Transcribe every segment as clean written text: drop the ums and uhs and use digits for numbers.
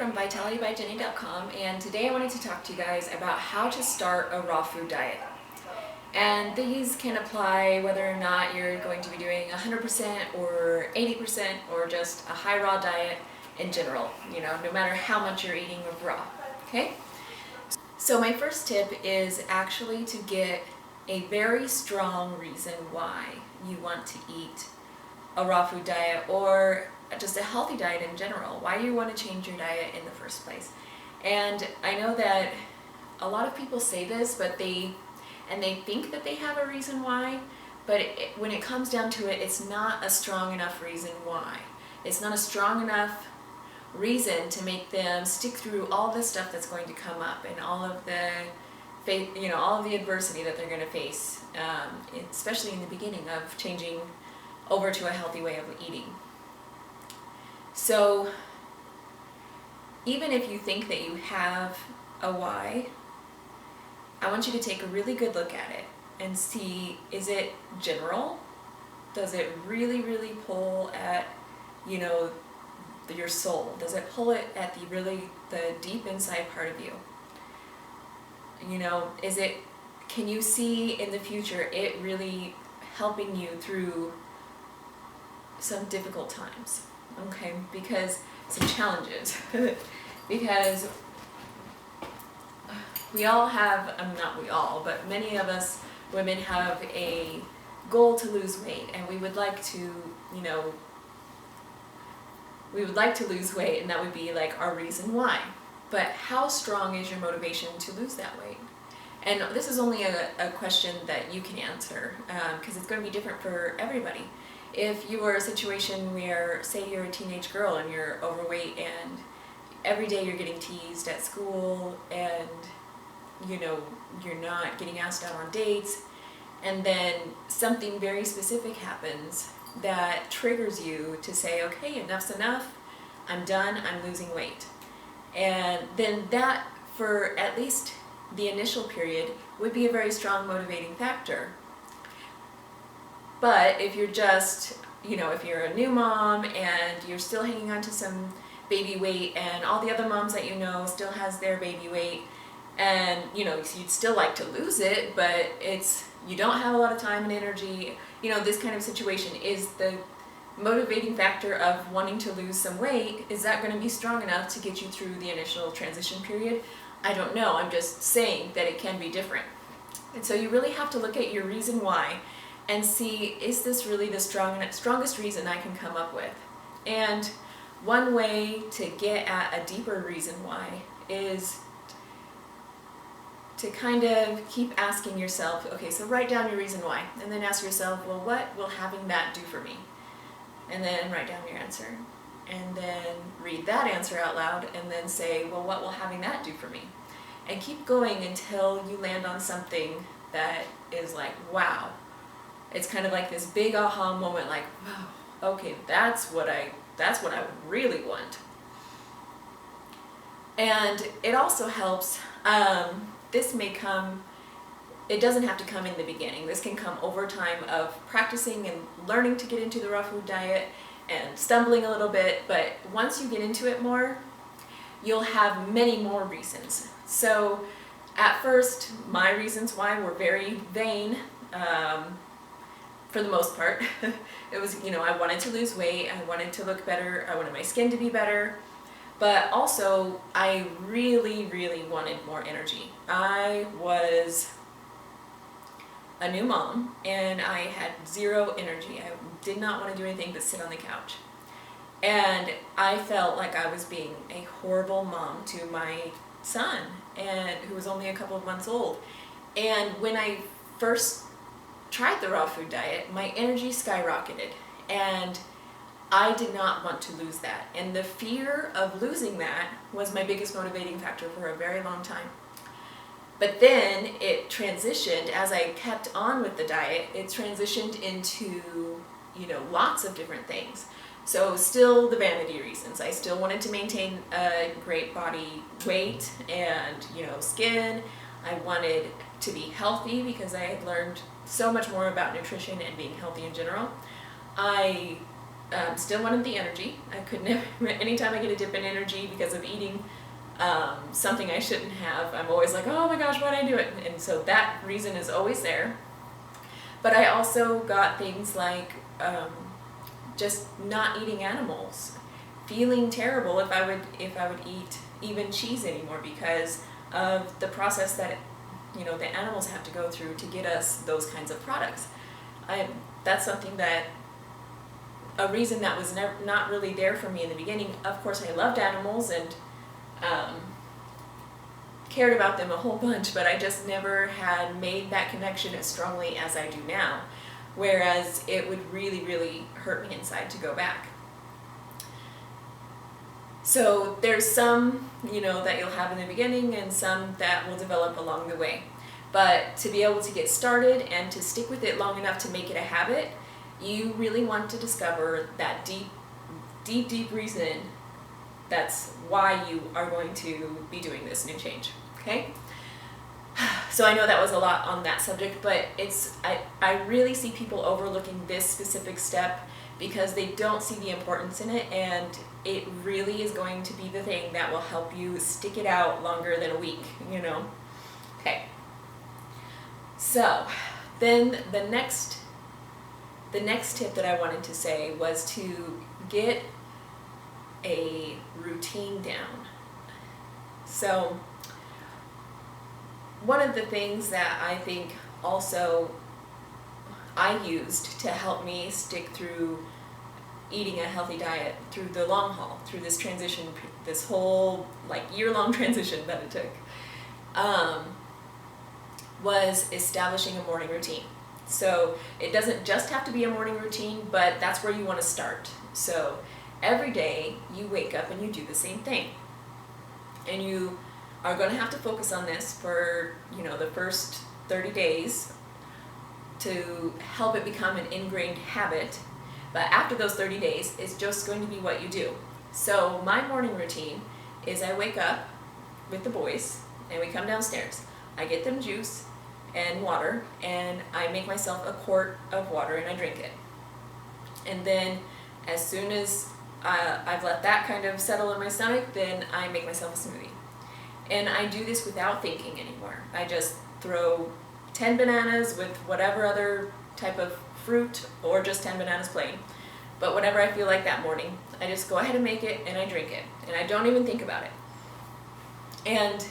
from vitalitybyjenny.com, and today I wanted to talk to you guys about how to start a raw food diet. And these can apply whether or not you're going to be doing 100% or 80% or just a high raw diet in general, no matter how much you're eating of raw, okay? So my first tip is actually to get a very strong reason why you want to eat a raw food diet or just a healthy diet in general, why you want to change your diet in the first place. And I know that a lot of people say this, but they think that they have a reason why, but when it comes down to it, it's not a strong enough reason why. It's not a strong enough reason to make them stick through all the stuff that's going to come up and all of the all of the adversity that they're going to face, especially in the beginning of changing over to a healthy way of eating. So even if you think that you have a why, I want you to take a really good look at it and see, is it general? Does it really pull at, your soul? Does it pull it at the deep inside part of you? Can you see in the future it really helping you through some difficult times? Okay, because some challenges, because we all have, not we all, but many of us women have a goal to lose weight, and we would like to, lose weight, and that would be like our reason why. But how strong is your motivation to lose that weight? And this is only a question that you can answer, because it's going to be different for everybody. If you are a situation where, say you're a teenage girl and you're overweight and every day you're getting teased at school and you're not getting asked out on dates, and then something very specific happens that triggers you to say, okay, enough's enough, I'm done, I'm losing weight. And then that, for at least the initial period, would be a very strong motivating factor. But if you're just, if you're a new mom and you're still hanging on to some baby weight and all the other moms that still has their baby weight, and you'd still like to lose it, but you don't have a lot of time and energy, this kind of situation, is the motivating factor of wanting to lose some weight, is that going to be strong enough to get you through the initial transition period? I don't know. I'm just saying that it can be different. And so you really have to look at your reason why and see, is this really the strongest reason I can come up with? And one way to get at a deeper reason why is to kind of keep asking yourself, okay, so write down your reason why, and then ask yourself, well, what will having that do for me? And then write down your answer, and then read that answer out loud, and then say, well, what will having that do for me? And keep going until you land on something that is like, wow. It's kind of like this big aha moment, like, wow, okay, that's what I would really want. And it also helps, it doesn't have to come in the beginning. This can come over time of practicing and learning to get into the raw food diet and stumbling a little bit, but once you get into it more, you'll have many more reasons. So at first, my reasons why were very vain, for the most part. It was, I wanted to lose weight, I wanted to look better, I wanted my skin to be better, but also I really wanted more energy. I was a new mom and I had zero energy. I did not want to do anything but sit on the couch. And I felt like I was being a horrible mom to my son, who was only a couple of months old. And when I first tried the raw food diet, my energy skyrocketed, and I did not want to lose that. And the fear of losing that was my biggest motivating factor for a very long time. But then it transitioned, as I kept on with the diet, it transitioned into, lots of different things. So still the vanity reasons. I still wanted to maintain a great body weight and, skin. I wanted to be healthy because I had learned so much more about nutrition and being healthy in general. I Still wanted the energy. I could never, anytime I get a dip in energy because of eating something I shouldn't have, I'm always like, oh my gosh, why did I do it? And so that reason is always there. But I also got things like just not eating animals, feeling terrible if I would eat even cheese anymore because of the process that the animals have to go through to get us those kinds of products. That's something that a reason that was not really there for me in the beginning. Of course, I loved animals and cared about them a whole bunch, but I just never had made that connection as strongly as I do now, whereas it would really, really hurt me inside to go back. So there's some, that you'll have in the beginning and some that will develop along the way. But to be able to get started and to stick with it long enough to make it a habit, you really want to discover that deep reason that's why you are going to be doing this new change, okay? So I know that was a lot on that subject, but I really see people overlooking this specific step because they don't see the importance in it, and it really is going to be the thing that will help you stick it out longer than a week, Okay. So then the next tip that I wanted to say was to get a routine down. So one of the things that I think also I used to help me stick through eating a healthy diet through the long haul, through this transition, this whole year-long transition that it took, was establishing a morning routine. So it doesn't just have to be a morning routine, but that's where you want to start. So every day you wake up and you do the same thing. And you are going to have to focus on this for, the first 30 days to help it become an ingrained habit. But after those 30 days, it's just going to be what you do. So my morning routine is I wake up with the boys and we come downstairs. I get them juice and water, and I make myself a quart of water and I drink it. And then as soon as I've let that kind of settle in my stomach, then I make myself a smoothie. And I do this without thinking anymore. I just throw 10 bananas with whatever other type of fruit, or just 10 bananas plain. But whatever I feel like that morning, I just go ahead and make it and I drink it. And I don't even think about it. And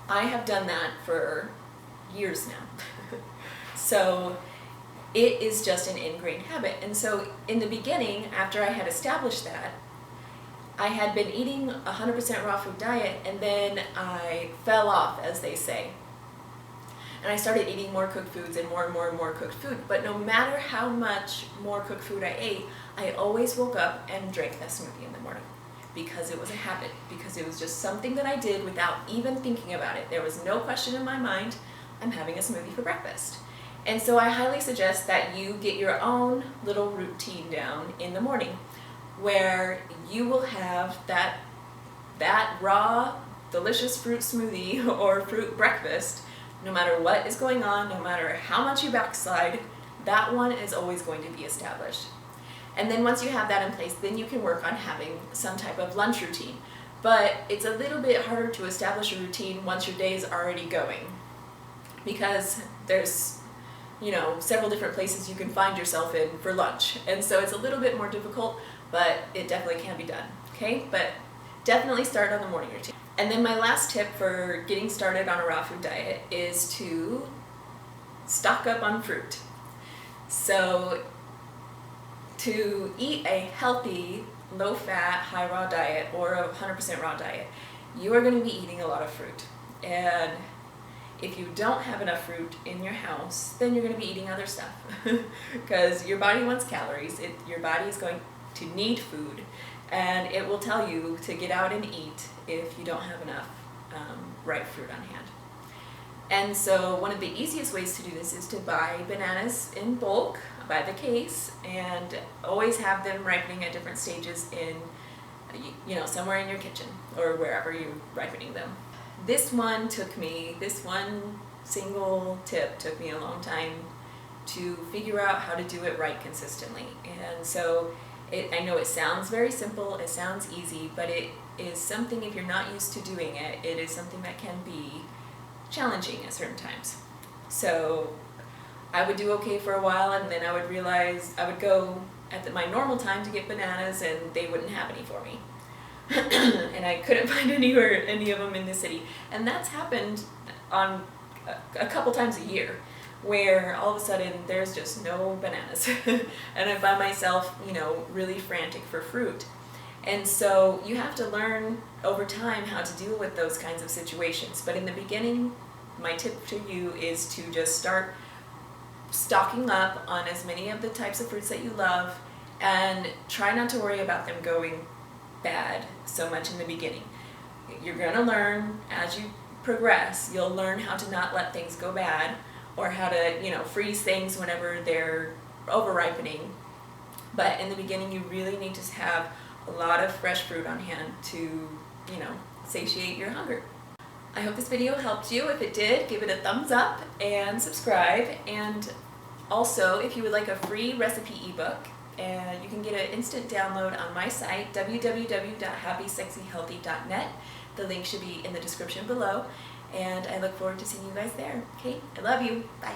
I have done that for years now. So it is just an ingrained habit. And so in the beginning, after I had established that, I had been eating 100% raw food diet, and then I fell off, as they say. And I started eating more cooked foods and more and more and more cooked food. But no matter how much more cooked food I ate, I always woke up and drank that smoothie in the morning. Because it was a habit, because it was just something that I did without even thinking about it. There was no question in my mind, I'm having a smoothie for breakfast. And so I highly suggest that you get your own little routine down in the morning where you will have that raw, delicious fruit smoothie or fruit breakfast. No matter what is going on, no matter how much you backslide, that one is always going to be established. And then once you have that in place, then you can work on having some type of lunch routine. But it's a little bit harder to establish a routine once your day is already going, because there's several different places you can find yourself in for lunch. And so it's a little bit more difficult, but it definitely can be done, okay? But definitely start on the morning routine. And then my last tip for getting started on a raw food diet is to stock up on fruit. So to eat a healthy, low-fat, high-raw diet or a 100% raw diet, you are going to be eating a lot of fruit. And if you don't have enough fruit in your house, then you're going to be eating other stuff because your body wants calories. Your body is going to need food, and it will tell you to get out and eat if you don't have enough ripe fruit on hand. And so one of the easiest ways to do this is to buy bananas in bulk, by the case, and always have them ripening at different stages in, somewhere in your kitchen or wherever you're ripening them. This one single tip took me a long time to figure out how to do it right consistently. And so I know it sounds very simple, it sounds easy, but it is something, if you're not used to doing it, it is something that can be challenging at certain times. So I would do okay for a while, and then I would realize I would go at my normal time to get bananas and they wouldn't have any for me. And I couldn't find any of them in the city. And that's happened on a couple times a year, where all of a sudden there's just no bananas. And I find myself, really frantic for fruit. And so you have to learn over time how to deal with those kinds of situations. But in the beginning, my tip to you is to just start stocking up on as many of the types of fruits that you love, and try not to worry about them going bad so much in the beginning. You're going to learn as you progress. You'll learn how to not let things go bad, or how to, freeze things whenever they're over ripening. But in the beginning, you really need to have a lot of fresh fruit on hand to, satiate your hunger. I hope this video helped you. If it did, give it a thumbs up and subscribe. And also, if you would like a free recipe ebook, and you can get an instant download on my site, www.happysexyhealthy.net. The link should be in the description below, and I look forward to seeing you guys there. Okay, I love you. Bye.